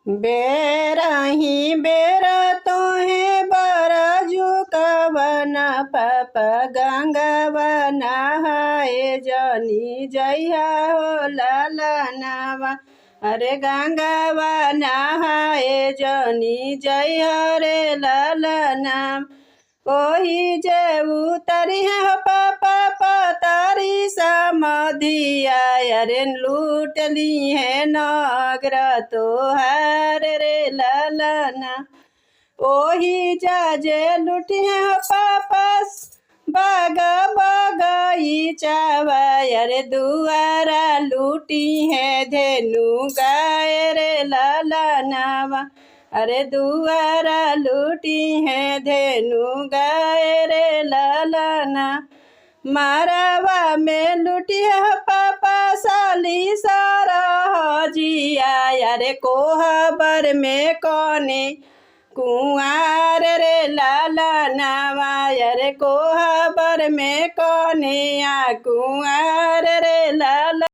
बेरही बेर तोहे बरजू कवन पप गंगवा नहाए जनी जइहा हो ललनवा। अरे गंगवा नहाए जनी जइहा रे ललनवा। ओही जे उतरी है पापा पतारी समधिया। अरे लूट ली है नगर तोहार रे ललना। ओही जाजे लूटी है पापा बाग बगीचावा। अरे दुआरा लूटी है धेनु गाय रे ललनावा। अरे दुआरा लूटी है धेनु गाय रे ललना। मारवा में लूटी है पापा साली सारा जिया। अरे कोहबर में कौने कुंवार रे ललनावा। अरे कोहबर में कौने कुंवार रे लल